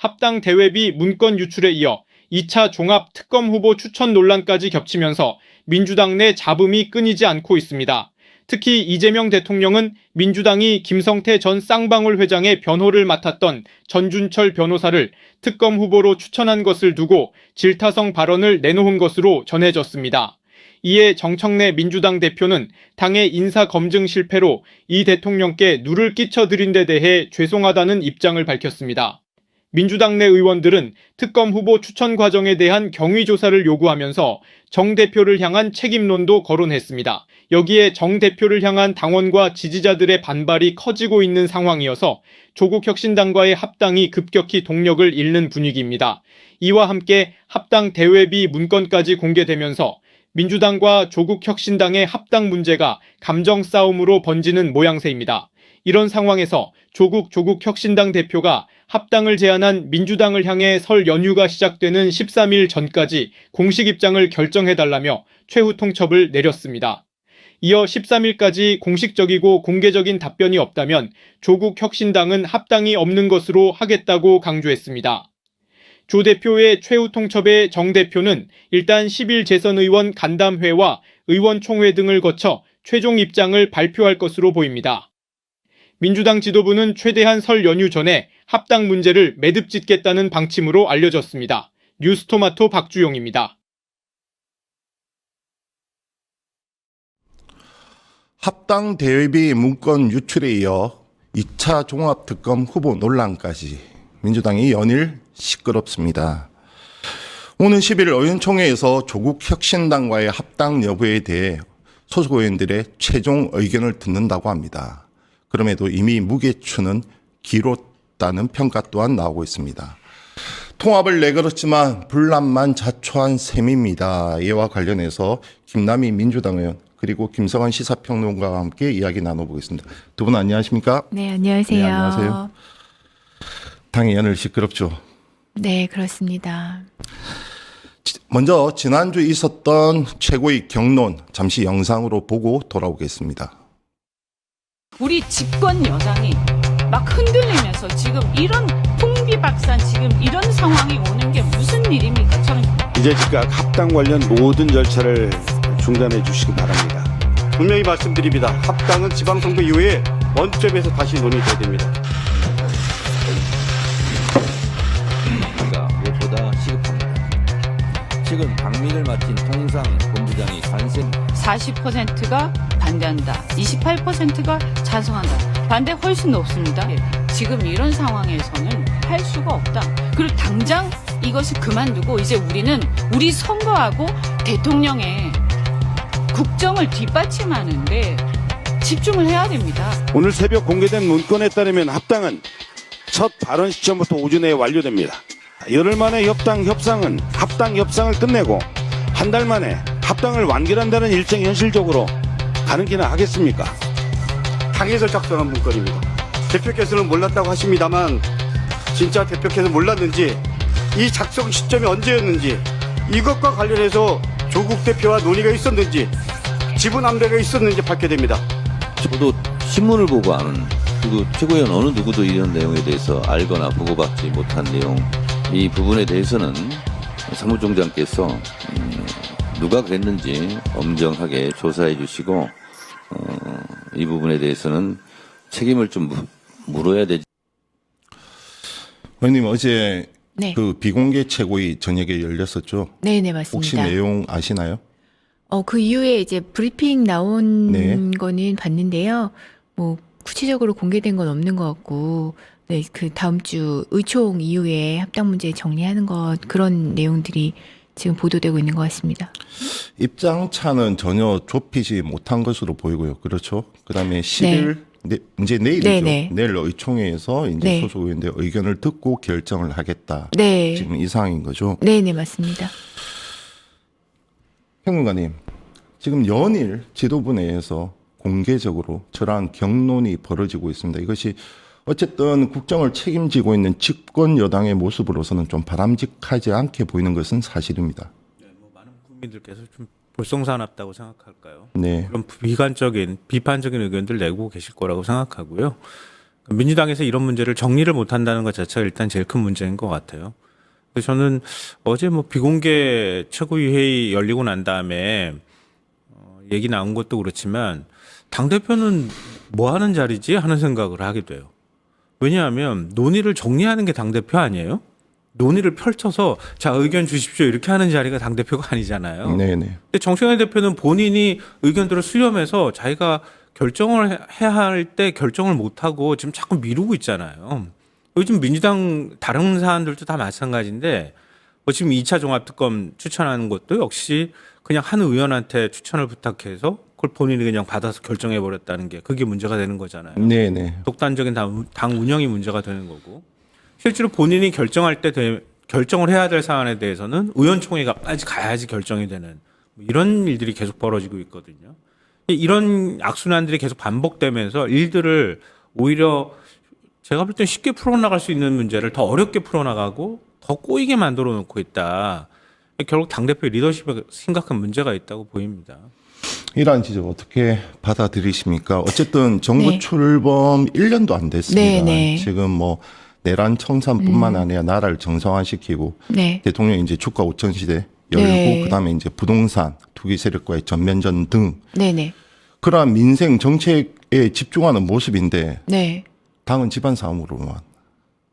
합당 대외비 문건 유출에 이어 2차 종합 특검 후보 추천 논란까지 겹치면서 민주당 내 잡음이 끊이지 않고 있습니다. 특히 이재명 대통령은 민주당이 김성태 전 쌍방울 회장의 변호를 맡았던 전준철 변호사를 특검 후보로 추천한 것을 두고 질타성 발언을 내놓은 것으로 전해졌습니다. 이에 정청래 민주당 대표는 당의 인사 검증 실패로 이 대통령께 누를 끼쳐드린 데 대해 죄송하다는 입장을 밝혔습니다. 민주당 내 의원들은 특검 후보 추천 과정에 대한 경위 조사를 요구하면서 정 대표를 향한 책임론도 거론했습니다. 여기에 정 대표를 향한 당원과 지지자들의 반발이 커지고 있는 상황이어서 조국혁신당과의 합당이 급격히 동력을 잃는 분위기입니다. 이와 함께 합당 대외비 문건까지 공개되면서 민주당과 조국혁신당의 합당 문제가 감정 싸움으로 번지는 모양새입니다. 이런 상황에서 조국혁신당 대표가 합당을 제안한 민주당을 향해 설 연휴가 시작되는 13일 전까지 공식 입장을 결정해달라며 최후 통첩을 내렸습니다. 이어 13일까지 공식적이고 공개적인 답변이 없다면 조국혁신당은 합당이 없는 것으로 하겠다고 강조했습니다. 조 대표의 최후 통첩에 정 대표는 일단 10일 재선의원 간담회와 의원총회 등을 거쳐 최종 입장을 발표할 것으로 보입니다. 민주당 지도부는 최대한 설 연휴 전에 합당 문제를 매듭짓겠다는 방침으로 알려졌습니다. 뉴스토마토 박주용입니다. 합당 대외비 문건 유출에 이어 2차 종합특검 후보 논란까지 민주당이 연일 시끄럽습니다. 오는 11일 의원총회에서 조국혁신당과의 합당 여부에 대해 소속 의원들의 최종 의견을 듣는다고 합니다. 그럼에도 이미 무게추는 길었다는 평가 또한 나오고 있습니다. 통합을 내걸었지만 분란만 자초한 셈입니다. 이와 관련해서 김남희 민주당 의원 그리고 김성환 시사평론가와 함께 이야기 나눠보겠습니다. 두 분 안녕하십니까? 네, 안녕하세요. 네, 안녕하세요. 당이 연일 시끄럽죠? 네, 그렇습니다. 먼저 지난주 있었던 최고의 경론 잠시 영상으로 보고 돌아오겠습니다. 우리 집권 여당이 막 흔들리면서 지금 이런 풍비박산 지금 이런 상황이 오는 게 무슨 일입니까? 저는 이제 즉각 합당 관련 모든 절차를 중단해 주시기 바랍니다. 분명히 말씀드립니다. 합당은 지방선거 이후에 원점에서 다시 논의돼야 됩니다. 무엇보다 시급합니다. 지금 방미를 마친 통상 본부장이 관세 40%가 반대한다. 28%가 찬성한다. 반대 훨씬 높습니다. 지금 이런 상황에서는 할 수가 없다. 그리고 당장 이것을 그만두고 이제 우리는 우리 선거하고 대통령의 국정을 뒷받침하는데 집중을 해야 됩니다. 오늘 새벽 공개된 문건에 따르면 합당은 첫 발언 시점부터 오전에 완료됩니다. 열흘 만에 합당 협상을 끝내고 한 달 만에 합당을 완결한다는 일정이 현실적으로 가능키나 하겠습니까? 당에서 작성한 문건입니다. 대표께서는 몰랐다고 하십니다만 진짜 대표께서 몰랐는지 이 작성 시점이 언제였는지 이것과 관련해서 조국 대표와 논의가 있었는지 지분 안배가 있었는지 밝혀야 됩니다. 저도 신문을 보고 아는 그리고 최고위원 어느 누구도 이런 내용에 대해서 알거나 보고받지 못한 내용 이 부분에 대해서는 사무총장께서 누가 그랬는지 엄정하게 조사해 주시고 이 부분에 대해서는 책임을 좀 물어야 되지. 의원님 어제 네. 그 비공개 최고위 저녁에 열렸었죠? 네, 네, 맞습니다. 혹시 내용 아시나요? 그 이후에 이제 브리핑 나온 네. 거는 봤는데요. 뭐 구체적으로 공개된 건 없는 것 같고, 네, 그 다음 주 의총 이후에 합당 문제 정리하는 것 그런 내용들이 지금 보도되고 있는 것 같습니다. 입장차는 전혀 좁히지 못한 것으로 보이고요. 그렇죠? 그다음에 10일 이제 내일이죠. 네네. 내일 의총회에서 이제 네. 소속 의원들 의견을 듣고 결정을 하겠다. 네. 지금 이 상황인 거죠. 네, 네, 맞습니다. 평론가님, 지금 연일 지도부 내에서 공개적으로 저러한 경론이 벌어지고 있습니다. 이것이 어쨌든 국정을 책임지고 있는 집권 여당의 모습으로서는 좀 바람직하지 않게 보이는 것은 사실입니다. 네, 많은 국민들께서 좀 볼썽사납다고 생각할까요? 네. 그런 비판적인 의견들 내고 계실 거라고 생각하고요. 민주당에서 이런 문제를 정리를 못한다는 것 자체가 일단 제일 큰 문제인 것 같아요. 그래서 저는 어제 뭐 비공개 최고위 회의 열리고 난 다음에 얘기 나온 것도 그렇지만 당대표는 뭐 하는 자리지 하는 생각을 하게 돼요. 왜냐하면 논의를 정리하는 게 당대표 아니에요? 논의를 펼쳐서 자 의견 주십시오 이렇게 하는 자리가 당대표가 아니잖아요. 네네. 근데 정청래 대표는 본인이 의견들을 수렴해서 자기가 결정을 해야 할 때 결정을 못하고 지금 자꾸 미루고 있잖아요. 요즘 민주당 다른 사안들도 다 마찬가지인데 뭐 지금 2차 종합특검 추천하는 것도 역시 그냥 한 의원한테 추천을 부탁해서 그걸 본인이 그냥 받아서 결정해버렸다는 게 그게 문제가 되는 거잖아요. 네네. 독단적인 당 운영이 문제가 되는 거고 실제로 본인이 결정할 때 결정을 해야 될 사안에 대해서는 의원총회가까지 가야지 결정이 되는 뭐 이런 일들이 계속 벌어지고 있거든요. 이런 악순환들이 계속 반복되면서 일들을 오히려 제가 볼 땐 쉽게 풀어나갈 수 있는 문제를 더 어렵게 풀어나가고 더 꼬이게 만들어 놓고 있다. 결국 당대표의 리더십에 심각한 문제가 있다고 보입니다. 이러한 지적 어떻게 받아들이십니까? 어쨌든 정부 네. 출범 1년도 안 됐습니다. 네, 네. 지금 뭐 내란 청산뿐만 아니라 나라를 정상화시키고 네. 대통령이 이제 주가 5천 시대 열고 네. 그다음에 이제 부동산 투기 세력과의 전면전 등 네네. 그러한 민생 정책에 집중하는 모습인데 네. 당은 집안 싸움으로만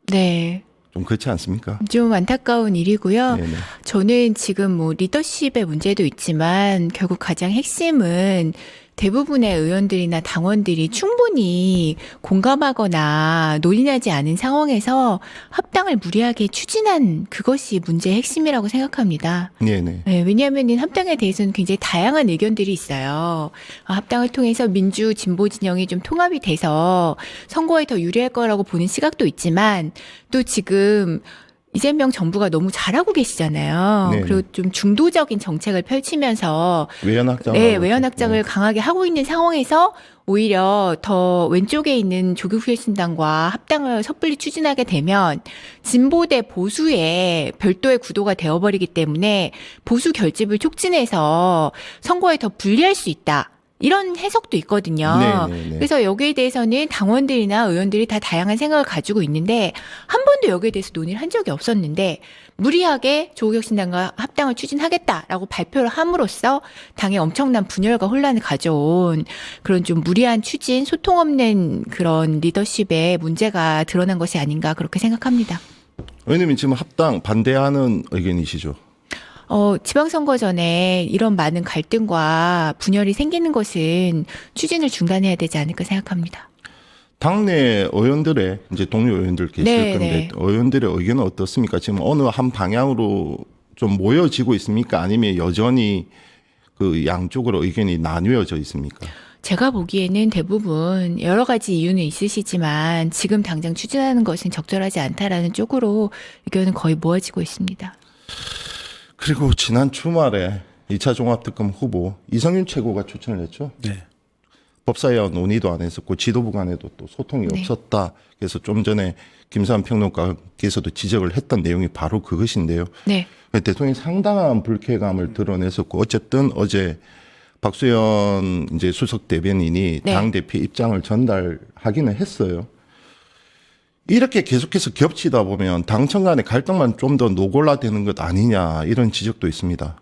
네. 좀 그렇지 않습니까? 좀 안타까운 일이고요. 네네. 저는 지금 뭐 리더십의 문제도 있지만 결국 가장 핵심은 대부분의 의원들이나 당원들이 충분히 공감하거나 논의하지 않은 상황에서 합당을 무리하게 추진한 그것이 문제의 핵심이라고 생각합니다. 네네. 네, 왜냐하면 합당에 대해서는 굉장히 다양한 의견들이 있어요. 합당을 통해서 민주 진보 진영이 좀 통합이 돼서 선거에 더 유리할 거라고 보는 시각도 있지만 또 지금 이재명 정부가 너무 잘하고 계시잖아요. 네네. 그리고 좀 중도적인 정책을 펼치면서 외연 확장. 네, 외연 확장을 강하게 하고 있는 상황에서 오히려 더 왼쪽에 있는 조국혁신당과 합당을 섣불리 추진하게 되면 진보 대 보수의 별도의 구도가 되어버리기 때문에 보수 결집을 촉진해서 선거에 더 불리할 수 있다. 이런 해석도 있거든요. 네네네. 그래서 여기에 대해서는 당원들이나 의원들이 다 다양한 생각을 가지고 있는데 한 번도 여기에 대해서 논의를 한 적이 없었는데 무리하게 조국혁신당과 합당을 추진하겠다라고 발표를 함으로써 당에 엄청난 분열과 혼란을 가져온 그런 좀 무리한 추진, 소통 없는 그런 리더십의 문제가 드러난 것이 아닌가 그렇게 생각합니다. 왜냐면 지금 합당 반대하는 의견이시죠? 지방선거 전에 이런 많은 갈등과 분열이 생기는 것은 추진을 중단해야 되지 않을까 생각합니다. 당내 의원들의 이제 동료 의원들 계실 네, 건데 네. 의원들의 의견은 어떻습니까? 지금 어느 한 방향으로 좀 모여지고 있습니까? 아니면 여전히 그 양쪽으로 의견이 나뉘어져 있습니까? 제가 보기에는 대부분 여러 가지 이유는 있으시지만 지금 당장 추진하는 것은 적절하지 않다라는 쪽으로 의견은 거의 모아지고 있습니다. 그리고 지난 주말에 2차 종합특검 후보 이성윤 최고가 추천을 했죠. 네. 법사위와 논의도 안 했었고 지도부 간에도 또 소통이 네. 없었다. 그래서 좀 전에 김수환 평론가께서도 지적을 했던 내용이 바로 그것인데요. 네. 대통령이 상당한 불쾌감을 드러냈었고 어쨌든 어제 박수현 이제 수석 대변인이 네. 당 대표 입장을 전달하기는 했어요. 이렇게 계속해서 겹치다 보면 당청 간의 갈등만 좀 더 노골화되는 것 아니냐 이런 지적도 있습니다.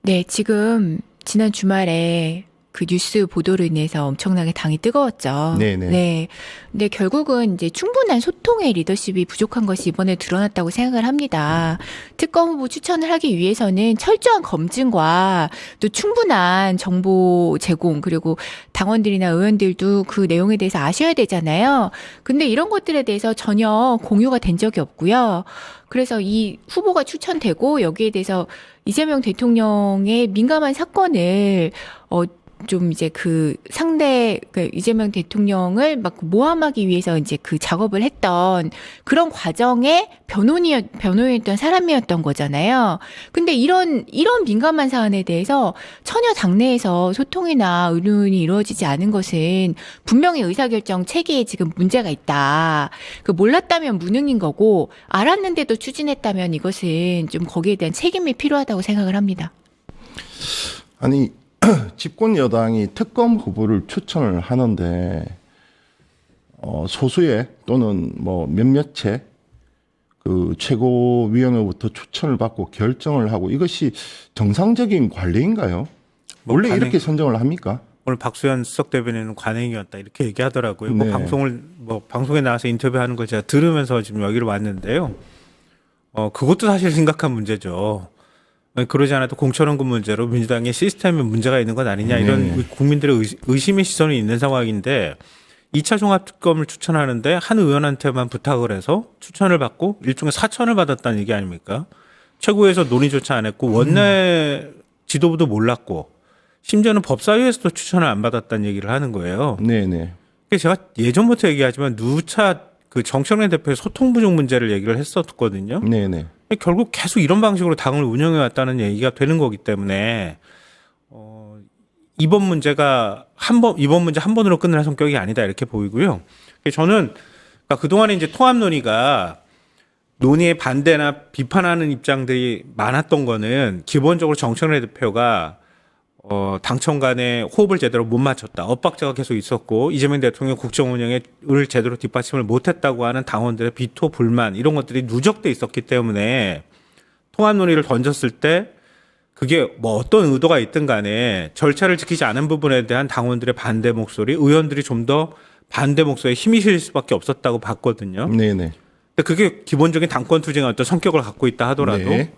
네, 지금 지난 주말에 그 뉴스 보도로 인해서 엄청나게 당이 뜨거웠죠. 네네. 네. 근데 결국은 이제 충분한 소통의 리더십이 부족한 것이 이번에 드러났다고 생각을 합니다. 특검 후보 추천을 하기 위해서는 철저한 검증과 또 충분한 정보 제공 그리고 당원들이나 의원들도 그 내용에 대해서 아셔야 되잖아요. 근데 이런 것들에 대해서 전혀 공유가 된 적이 없고요. 그래서 이 후보가 추천되고 여기에 대해서 이재명 대통령의 민감한 사건을 좀 이제 그 상대 그 이재명 대통령을 막 모함하기 위해서 이제 그 작업을 했던 그런 과정에 변호인이었던 사람이었던 거잖아요. 근데 이런 민감한 사안에 대해서 전혀 당내에서 소통이나 의논이 이루어지지 않은 것은 분명히 의사결정 체계에 지금 문제가 있다. 그 몰랐다면 무능인 거고 알았는데도 추진했다면 이것은 좀 거기에 대한 책임이 필요하다고 생각을 합니다. 아니 집권 여당이 특검 후보를 추천을 하는데 소수의 또는 뭐 몇몇의 그 최고위원회부터 추천을 받고 결정을 하고 이것이 정상적인 관리인가요? 원래 관행- 이렇게 선정을 합니까? 오늘 박수현 수석 대변인은 관행이었다 이렇게 얘기하더라고요. 네. 방송에 나와서 인터뷰하는 걸 제가 들으면서 지금 여기로 왔는데요. 그것도 사실 심각한 문제죠. 그러지 않아도 공천원금 문제로 민주당의 시스템에 문제가 있는 것 아니냐 이런 네. 국민들의 의심의 시선이 있는 상황인데 2차 종합특검을 추천하는데 한 의원한테만 부탁을 해서 추천을 받고 일종의 사천을 받았다는 얘기 아닙니까? 최고위에서 논의조차 안 했고 원내 지도부도 몰랐고 심지어는 법사위에서도 추천을 안 받았다는 얘기를 하는 거예요. 네네. 그래서 제가 예전부터 얘기하지만 누차 그 정청래 대표의 소통 부족 문제를 얘기를 했었거든요. 네네. 결국 계속 이런 방식으로 당을 운영해 왔다는 얘기가 되는 거기 때문에 이번 문제 한 번으로 끝날 성격이 아니다 이렇게 보이고요. 저는 그러니까 그동안에 이제 통합 논의에 반대나 비판하는 입장들이 많았던 거는 기본적으로 정청래 대표가 당청 간에 호흡을 제대로 못 맞췄다. 엇박자가 계속 있었고 이재명 대통령 국정 운영을 제대로 뒷받침을 못했다고 하는 당원들의 비토 불만 이런 것들이 누적돼 있었기 때문에 통합 논의를 던졌을 때 그게 뭐 어떤 의도가 있든 간에 절차를 지키지 않은 부분에 대한 당원들의 반대 목소리, 의원들이 좀 더 반대 목소리에 힘이 실릴 수밖에 없었다고 봤거든요. 네네. 근데 그게 기본적인 당권 투쟁의 어떤 성격을 갖고 있다 하더라도 네.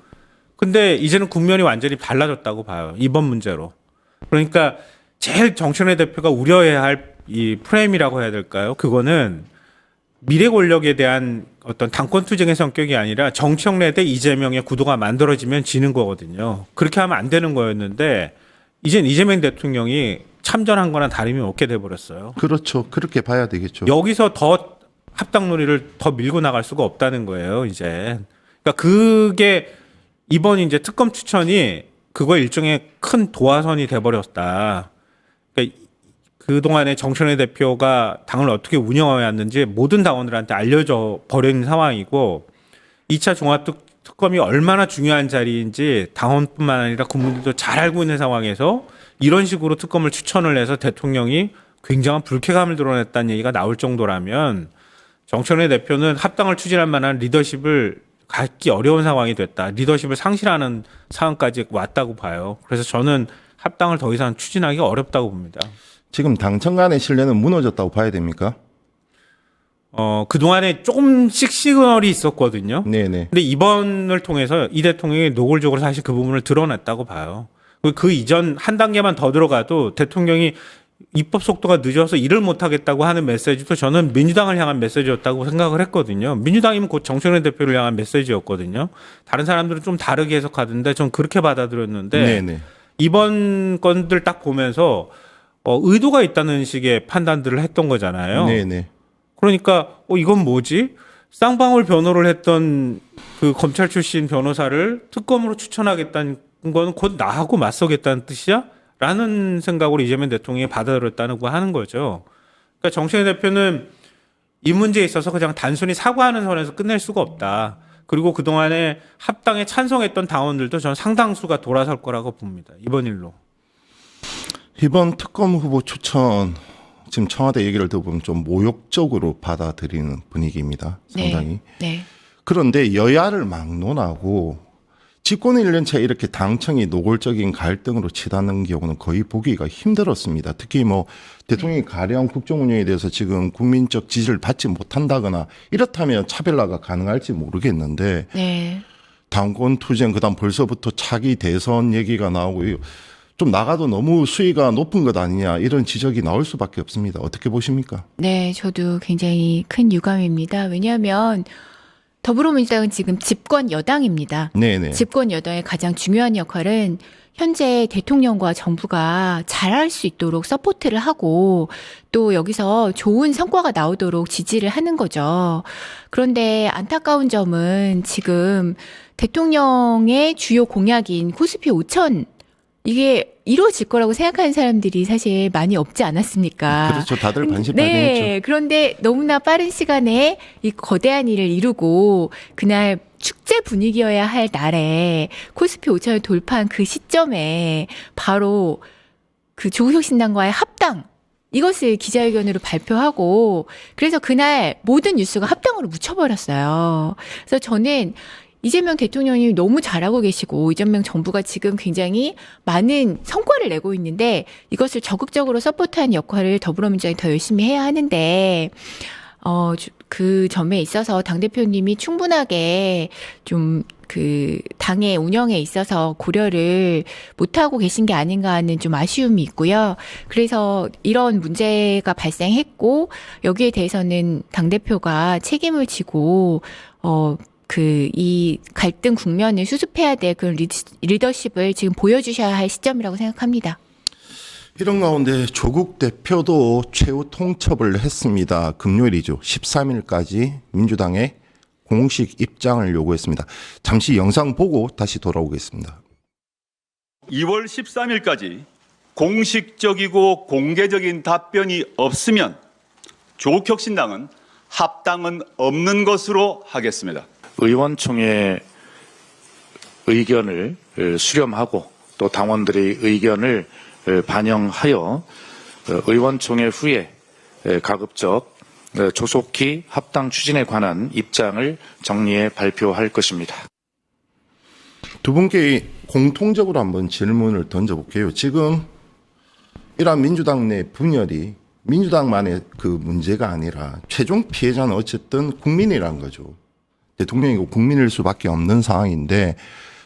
근데 이제는 국면이 완전히 달라졌다고 봐요. 이번 문제로. 그러니까 제일 정청래 대표가 우려해야 할 이 프레임이라고 해야 될까요? 그거는 미래 권력에 대한 어떤 당권 투쟁의 성격이 아니라 정청래 대 이재명의 구도가 만들어지면 지는 거거든요. 그렇게 하면 안 되는 거였는데 이젠 이재명 대통령이 참전한 거나 다름이 없게 돼버렸어요. 그렇죠. 그렇게 봐야 되겠죠. 여기서 더 합당 논의를 더 밀고 나갈 수가 없다는 거예요, 이제. 그러니까 그게 이번 이제 특검 추천이 그거 일종의 큰 도화선이 돼버렸다. 그러니까 그동안에 정청래 대표가 당을 어떻게 운영해 왔는지 모든 당원들한테 알려져 버린 상황이고 2차 종합특검이 얼마나 중요한 자리인지 당원뿐만 아니라 국민들도 잘 알고 있는 상황에서 이런 식으로 특검을 추천을 해서 대통령이 굉장한 불쾌감을 드러냈다는 얘기가 나올 정도라면 정청래 대표는 합당을 추진할 만한 리더십을 갖기 어려운 상황이 됐다. 리더십을 상실하는 상황까지 왔다고 봐요. 그래서 저는 합당을 더 이상 추진하기 어렵다고 봅니다. 지금 당청 간의 신뢰는 무너졌다고 봐야 됩니까? 그동안에 조금씩 시그널이 있었거든요. 네네. 근데 이번을 통해서 이 대통령이 노골적으로 사실 그 부분을 드러냈다고 봐요. 그 이전 한 단계만 더 들어가도 대통령이 입법 속도가 늦어서 일을 못하겠다고 하는 메시지도 저는 민주당을 향한 메시지였다고 생각을 했거든요. 민주당이면 곧 정청래 대표를 향한 메시지였거든요. 다른 사람들은 좀 다르게 해석하던데 전 그렇게 받아들였는데 네네. 이번 건들 딱 보면서 의도가 있다는 식의 판단들을 했던 거잖아요. 네네. 그러니까 이건 뭐지? 쌍방울 변호를 했던 그 검찰 출신 변호사를 특검으로 추천하겠다는 건 곧 나하고 맞서겠다는 뜻이야? 라는 생각으로 이재명 대통령이 받아들였다고 하는 거죠. 그러니까 정청래 대표는 이 문제에 있어서 그냥 단순히 사과하는 선에서 끝낼 수가 없다. 그리고 그동안에 합당에 찬성했던 당원들도 저는 상당수가 돌아설 거라고 봅니다. 이번 일로. 이번 특검 후보 추천 지금 청와대 얘기를 들어보면 좀 모욕적으로 받아들이는 분위기입니다. 상당히. 네. 그런데 여야를 막론하고 집권 1년차 이렇게 당청이 노골적인 갈등으로 치닫는 경우는 거의 보기가 힘들었습니다. 특히 뭐 대통령이 가령 국정 운영에 대해서 지금 국민적 지지를 받지 못한다거나 이렇다면 차별화가 가능할지 모르겠는데 네. 당권 투쟁 그다음 벌써부터 차기 대선 얘기가 나오고 좀 나가도 너무 수위가 높은 것 아니냐 이런 지적이 나올 수밖에 없습니다. 어떻게 보십니까? 네, 저도 굉장히 큰 유감입니다. 왜냐하면 더불어민주당은 지금 집권 여당입니다. 네네. 집권 여당의 가장 중요한 역할은 현재 대통령과 정부가 잘할 수 있도록 서포트를 하고 또 여기서 좋은 성과가 나오도록 지지를 하는 거죠. 그런데 안타까운 점은 지금 대통령의 주요 공약인 코스피 5천 이게 이루어질 거라고 생각하는 사람들이 사실 많이 없지 않았습니까? 그렇죠. 다들 반신반의했죠. 네. 그런데 너무나 빠른 시간에 이 거대한 일을 이루고 그날 축제 분위기여야 할 날에 코스피 5천을 돌파한 그 시점에 바로 그 조국혁신당과의 합당 이것을 기자회견으로 발표하고 그래서 그날 모든 뉴스가 합당으로 묻혀버렸어요. 그래서 저는 이재명 대통령이 너무 잘하고 계시고 이재명 정부가 지금 굉장히 많은 성과를 내고 있는데 이것을 적극적으로 서포트하는 역할을 더불어민주당이 더 열심히 해야 하는데 그 점에 있어서 당대표님이 충분하게 좀 그 당의 운영에 있어서 고려를 못하고 계신 게 아닌가 하는 좀 아쉬움이 있고요. 그래서 이런 문제가 발생했고 여기에 대해서는 당대표가 책임을 지고 이 갈등 국면을 수습해야 될 그런 리더십을 지금 보여주셔야 할 시점이라고 생각합니다. 이런 가운데 조국 대표도 최후 통첩을 했습니다. 금요일이죠. 13일까지 민주당에 공식 입장을 요구했습니다. 잠시 영상 보고 다시 돌아오겠습니다. 2월 13일까지 공식적이고 공개적인 답변이 없으면 조국혁신당은 합당은 없는 것으로 하겠습니다. 의원총회 의견을 수렴하고 또 당원들의 의견을 반영하여 의원총회 후에 가급적 조속히 합당 추진에 관한 입장을 정리해 발표할 것입니다. 두 분께 공통적으로 한번 질문을 던져볼게요. 지금 이러한 민주당 내 분열이 민주당만의 그 문제가 아니라 최종 피해자는 어쨌든 국민이란 거죠. 대통령이고 국민일 수밖에 없는 상황인데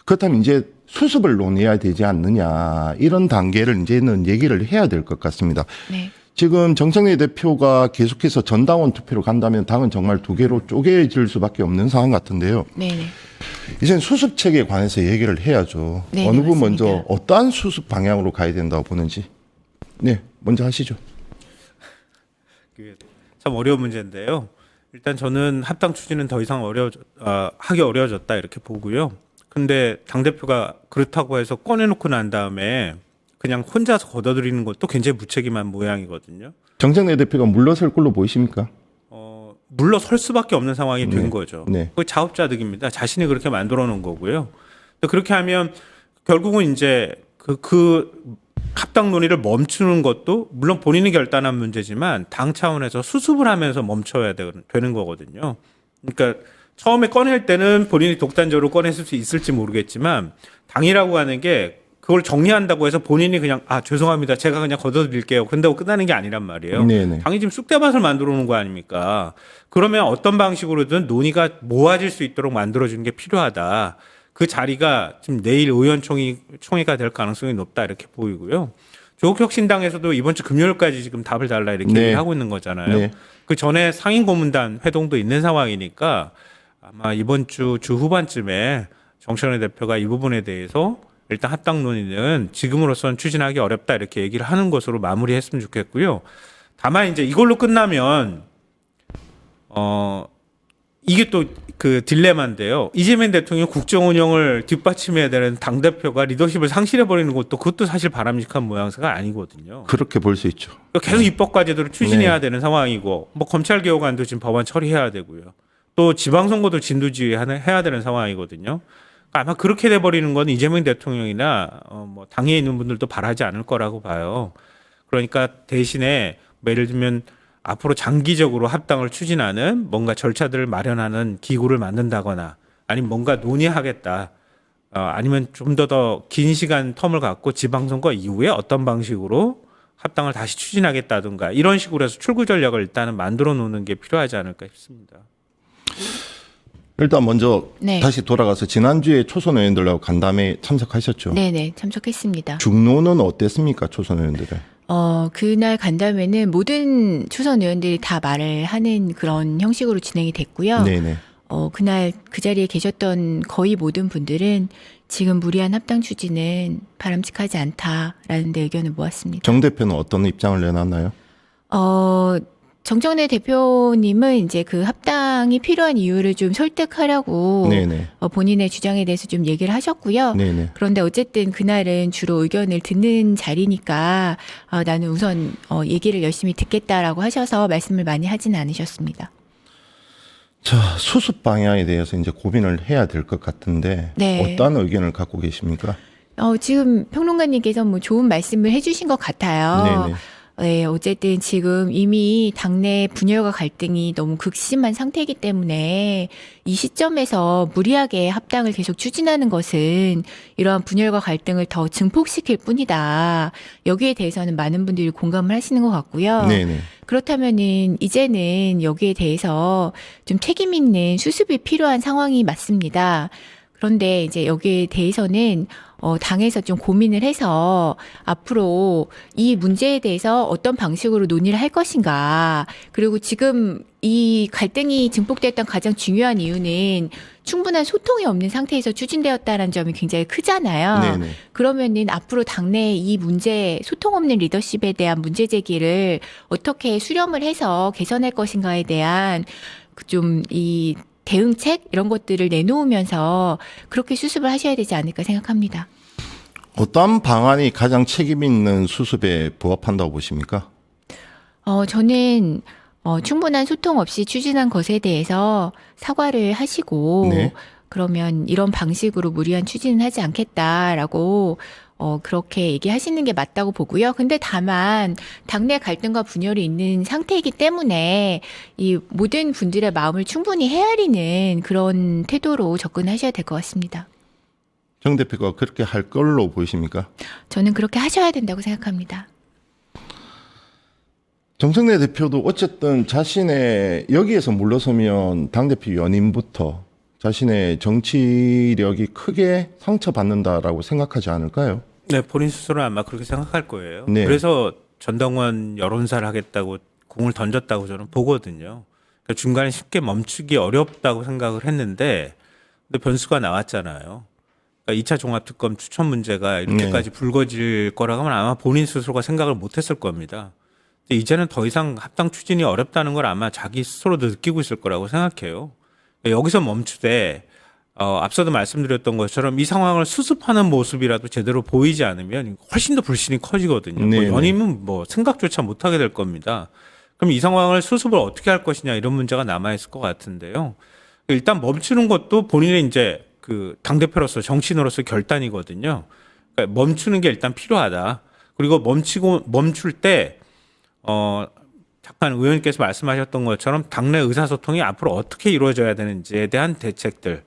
그렇다면 이제 수습을 논의해야 되지 않느냐 이런 단계를 이제는 얘기를 해야 될 것 같습니다. 네. 지금 정청래 대표가 계속해서 전당원 투표로 간다면 당은 정말 두 개로 쪼개질 수밖에 없는 상황 같은데요. 네네. 이젠 수습 체계에 관해서 얘기를 해야죠. 네, 어느 분 맞습니다. 먼저 어떠한 수습 방향으로 가야 된다고 보는지. 네, 먼저 하시죠. 그게 참 어려운 문제인데요. 일단 저는 합당 추진은 더 이상 하기 어려워졌다 이렇게 보고요. 근데 당대표가 그렇다고 해서 꺼내놓고 난 다음에 그냥 혼자서 걷어들이는 것도 굉장히 무책임한 모양이거든요. 정청래 대표가 물러설 걸로 보이십니까? 물러설 수밖에 없는 상황이 된 네. 거죠. 네. 그 자업자득입니다. 자신이 그렇게 만들어 놓은 거고요. 그렇게 하면 결국은 이제 그 합당 논의를 멈추는 것도 물론 본인이 결단한 문제지만 당 차원에서 수습을 하면서 멈춰야 되는 거거든요. 그러니까 처음에 꺼낼 때는 본인이 독단적으로 꺼냈을 수 있을지 모르겠지만 당이라고 하는 게 그걸 정리한다고 해서 본인이 그냥 죄송합니다. 제가 그냥 걷어드릴게요. 그런다고 끝나는 게 아니란 말이에요. 네네. 당이 지금 쑥대밭을 만들어 놓은 거 아닙니까? 그러면 어떤 방식으로든 논의가 모아질 수 있도록 만들어주는 게 필요하다. 그 자리가 지금 내일 의원총회가 될 가능성이 높다 이렇게 보이고요. 조국혁신당에서도 이번 주 금요일까지 지금 답을 달라 이렇게 네. 얘기하고 있는 거잖아요. 네. 그 전에 상임고문단 회동도 있는 상황이니까 아마 이번 주 후반쯤에 정청래 대표가 이 부분에 대해서 일단 합당 논의는 지금으로서는 추진하기 어렵다 이렇게 얘기를 하는 것으로 마무리했으면 좋겠고요. 다만 이제 이걸로 끝나면 이게 또 그 딜레마인데요. 이재명 대통령 국정 운영을 뒷받침해야 되는 당 대표가 리더십을 상실해 버리는 것도 그것도 사실 바람직한 모양새가 아니거든요. 그렇게 볼 수 있죠. 계속 입법 과제들을 추진해야 네. 되는 되는 상황이고 뭐 검찰 개혁안도 지금 법안 처리해야 되고요. 또 지방선거도 진두지휘해야 되는 상황이거든요. 아마 그렇게 돼버리는 건 이재명 대통령이나 뭐 당에 있는 분들도 바라지 않을 거라고 봐요. 그러니까 대신에 예를 들면 앞으로 장기적으로 합당을 추진하는 뭔가 절차들을 마련하는 기구를 만든다거나 아니면 뭔가 논의하겠다. 아니면 좀 더 긴 시간 텀을 갖고 지방선거 이후에 어떤 방식으로 합당을 다시 추진하겠다든가 이런 식으로 해서 출구 전략을 일단은 만들어 놓는 게 필요하지 않을까 싶습니다. 일단 먼저 네. 다시 돌아가서 지난주에 초선 의원들하고 간담회 참석하셨죠? 네네, 참석했습니다. 중노는 어땠습니까? 초선 의원들은? 그날 간담회는 모든 초선 의원들이 다 말을 하는 그런 형식으로 진행이 됐고요. 네네. 그날 그 자리에 계셨던 거의 모든 분들은 지금 무리한 합당 추진은 바람직하지 않다라는 데 의견을 모았습니다. 정 대표는 어떤 입장을 내놨나요? 정청래 대표님은 이제 그 합당이 필요한 이유를 좀 설득하려고 네네. 본인의 주장에 대해서 좀 얘기를 하셨고요. 네네. 그런데 어쨌든 그날은 주로 의견을 듣는 자리니까 나는 우선 얘기를 열심히 듣겠다라고 하셔서 말씀을 많이 하진 않으셨습니다. 자, 수습 방향에 대해서 이제 고민을 해야 될 것 같은데 네. 어떠한 의견을 갖고 계십니까? 지금 평론가님께서 뭐 좋은 말씀을 해주신 것 같아요. 네네. 네, 어쨌든 지금 이미 당내 분열과 갈등이 너무 극심한 상태이기 때문에 이 시점에서 무리하게 합당을 계속 추진하는 것은 이러한 분열과 갈등을 더 증폭시킬 뿐이다. 여기에 대해서는 많은 분들이 공감을 하시는 것 같고요. 네네. 그렇다면은 이제는 여기에 대해서 좀 책임 있는 수습이 필요한 상황이 맞습니다. 그런데 이제 여기에 대해서는 당에서 좀 고민을 해서 앞으로 이 문제에 대해서 어떤 방식으로 논의를 할 것인가. 그리고 지금 이 갈등이 증폭됐던 가장 중요한 이유는 충분한 소통이 없는 상태에서 추진되었다는 점이 굉장히 크잖아요. 네네. 그러면은 앞으로 당내 이 문제, 소통 없는 리더십에 대한 문제 제기를 어떻게 수렴을 해서 개선할 것인가에 대한 좀 이 대응책 이런 것들을 내놓으면서 그렇게 수습을 하셔야 되지 않을까 생각합니다. 어떤 방안이 가장 책임 있는 수습에 부합한다고 보십니까? 저는 충분한 소통 없이 추진한 것에 대해서 사과를 하시고 네. 그러면 이런 방식으로 무리한 추진은 하지 않겠다라고 그렇게 얘기하시는 게 맞다고 보고요. 근데 다만 당내 갈등과 분열이 있는 상태이기 때문에 이 모든 분들의 마음을 충분히 헤아리는 그런 태도로 접근하셔야 될 것 같습니다. 정 대표가 그렇게 할 걸로 보이십니까? 저는 그렇게 하셔야 된다고 생각합니다. 정청래 대표도 어쨌든 자신의 여기에서 물러서면 당대표 연임부터 자신의 정치력이 크게 상처받는다라고 생각하지 않을까요? 네, 본인 스스로 아마 그렇게 생각할 거예요. 네. 그래서 전당원 여론사를 하겠다고 공을 던졌다고 저는 보거든요. 그러니까 중간에 쉽게 멈추기 어렵다고 생각을 했는데 근데 변수가 나왔잖아요. 그러니까 2차 종합특검 추천 문제가 이렇게까지 불거질 거라고 하면 아마 본인 스스로가 생각을 못했을 겁니다. 근데 이제는 더 이상 합당 추진이 어렵다는 걸 아마 자기 스스로도 느끼고 있을 거라고 생각해요. 여기서 멈추되 앞서도 말씀드렸던 것처럼 이 상황을 수습하는 모습이라도 제대로 보이지 않으면 훨씬 더 불신이 커지거든요. 네, 연임은 생각조차 못하게 될 겁니다. 그럼 이 상황을 수습을 어떻게 할 것이냐 이런 문제가 남아있을 것 같은데요. 일단 멈추는 것도 본인의 이제 그 당대표로서 정치인으로서 결단이거든요. 그러니까 멈추는 게 일단 필요하다. 그리고 멈출 때 잠깐 의원님께서 말씀하셨던 것처럼 당내 의사소통이 앞으로 어떻게 이루어져야 되는지에 대한 대책들.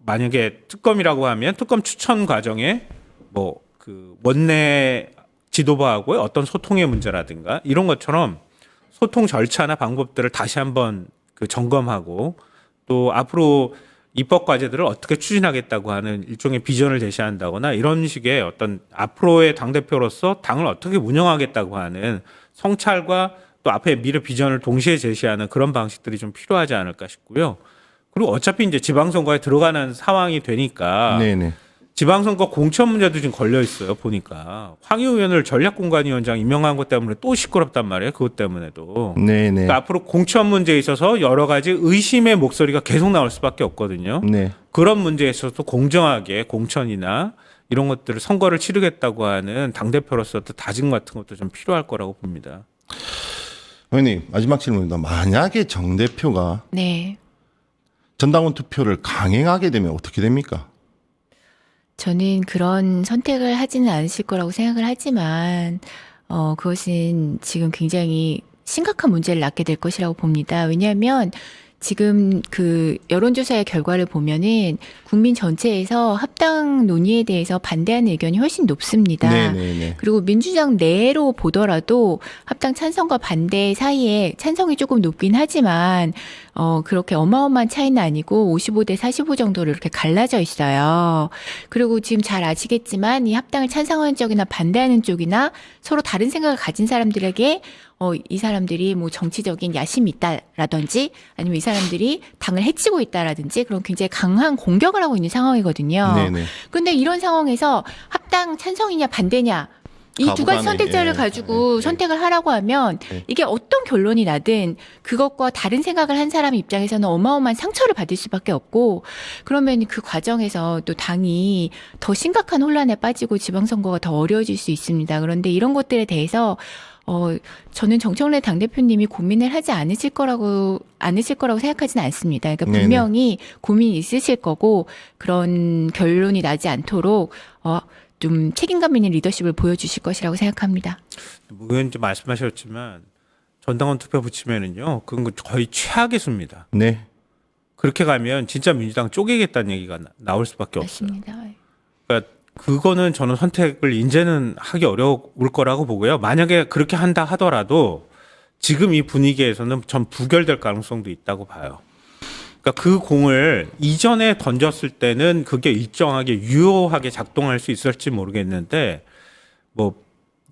만약에 특검이라고 하면 특검 추천 과정에 그 원내 지도부하고의 어떤 소통의 문제라든가 이런 것처럼 소통 절차나 방법들을 다시 한번 그 점검하고 또 앞으로 입법 과제들을 어떻게 추진하겠다고 하는 일종의 비전을 제시한다거나 이런 식의 어떤 앞으로의 당대표로서 당을 어떻게 운영하겠다고 하는 성찰과 또 앞에 미래 비전을 동시에 제시하는 그런 방식들이 좀 필요하지 않을까 싶고요. 그리고 어차피 이제 지방선거에 들어가는 상황이 되니까 네네. 지방선거 공천 문제도 지금 걸려 있어요. 보니까 황희우 의원을 전략공관위원장 임명한 것 때문에 또 시끄럽단 말이에요. 그것 때문에도. 네네. 그러니까 앞으로 공천 문제에 있어서 여러 가지 의심의 목소리가 계속 나올 수밖에 없거든요. 네. 그런 문제에 있어서 공정하게 공천이나 이런 것들을 선거를 치르겠다고 하는 당대표로서 또 다짐 같은 것도 좀 필요할 거라고 봅니다. 의원님 마지막 질문입니다. 만약에 정 대표가 네. 전당원 투표를 강행하게 되면 어떻게 됩니까? 저는 그런 선택을 하지는 않으실 거라고 생각을 하지만 그것은 지금 굉장히 심각한 문제를 낳게 될 것이라고 봅니다. 왜냐하면 지금 그 여론조사의 결과를 보면은 국민 전체에서 합당 논의에 대해서 반대하는 의견이 훨씬 높습니다. 네네네. 그리고 민주당 내로 보더라도 합당 찬성과 반대 사이에 찬성이 조금 높긴 하지만 그렇게 어마어마한 차이는 아니고 55대 45 정도로 이렇게 갈라져 있어요. 그리고 지금 잘 아시겠지만 이 합당을 찬성하는 쪽이나 반대하는 쪽이나 서로 다른 생각을 가진 사람들에게 이 사람들이 뭐 정치적인 야심이 있다라든지 아니면 이 사람들이 당을 해치고 있다라든지 그런 굉장히 강한 공격을 하고 있는 상황이거든요. 네네. 근데 이런 상황에서 합당 찬성이냐 반대냐 이 두 가지 가부간에, 선택자를 예. 가지고 예. 선택을 하라고 하면 이게 어떤 결론이 나든 그것과 다른 생각을 한 사람 입장에서는 어마어마한 상처를 받을 수밖에 없고 그러면 그 과정에서 또 당이 더 심각한 혼란에 빠지고 지방선거가 더 어려워질 수 있습니다. 그런데 이런 것들에 대해서 저는 정청래 당대표님이 고민을 하지 않으실 거라고 생각하지는 않습니다. 그러니까 네네. 분명히 고민이 있으실 거고 그런 결론이 나지 않도록 좀 책임감 있는 리더십을 보여주실 것이라고 생각합니다. 의원님 말씀하셨지만 전당원 투표 붙이면은요, 그건 거의 최악의 수입니다. 네. 그렇게 가면 진짜 민주당 쪼개겠다는 얘기가 나올 수밖에 없어요. 맞습니다. 그러니까 그거는 저는 선택을 이제는 하기 어려울 거라고 보고요. 만약에 그렇게 한다 하더라도 지금 이 분위기에서는 전 부결될 가능성도 있다고 봐요. 그러니까 그 공을 이전에 던졌을 때는 그게 일정하게 유효하게 작동할 수 있을지 모르겠는데 뭐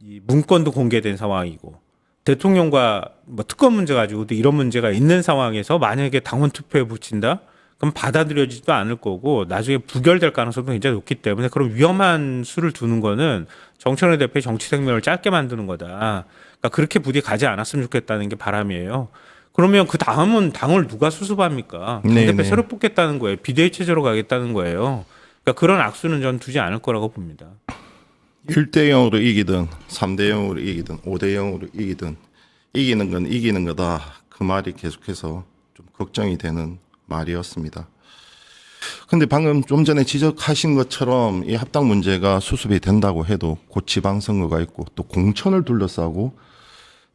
이 문건도 공개된 상황이고 대통령과 뭐 특검 문제 가지고도 이런 문제가 있는 상황에서 만약에 당원 투표에 붙인다? 그럼 받아들여지지도 않을 거고 나중에 부결될 가능성도 굉장히 높기 때문에 그런 위험한 수를 두는 거는 정청래 대표의 정치 생명을 짧게 만드는 거다. 그러니까 그렇게 부디 가지 않았으면 좋겠다는 게 바람이에요. 그러면 그 다음은 당을 누가 수습합니까? 당대표 새로 뽑겠다는 거예요. 비대위 체제로 가겠다는 거예요. 그러니까 그런 악수는 전 두지 않을 거라고 봅니다. 1대 0으로 이기든 3대 0으로 이기든 5대 0으로 이기든 이기는 건 이기는 거다. 그 말이 계속해서 좀 걱정이 되는 말이었습니다. 근데 방금 좀 전에 지적하신 것처럼 이 합당 문제가 수습이 된다고 해도 곧 지방선거가 있고 또 공천을 둘러싸고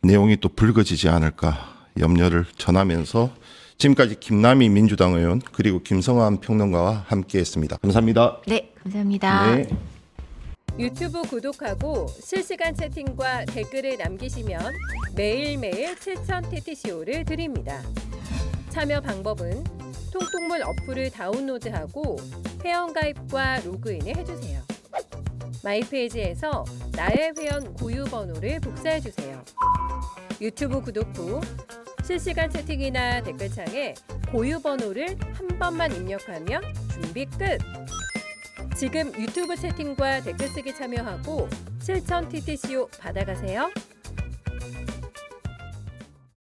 내용이 또 불거지지 않을까 염려를 전하면서 지금까지 김남희 민주당 의원 그리고 김성환 평론가와 함께했습니다. 감사합니다. 네, 감사합니다. 네. 유튜브 구독하고 실시간 채팅과 댓글을 남기시면 매일매일 7천 TTCO를 드립니다. 참여 방법은 통통물 어플을 다운로드하고 회원가입과 로그인을 해주세요. 마이페이지에서 나의 회원 고유 번호를 복사해주세요. 유튜브 구독 후 실시간 채팅이나 댓글창에 고유 번호를 한 번만 입력하면 준비 끝! 지금 유튜브 채팅과 댓글 쓰기 참여하고 실천 TTCO 받아가세요.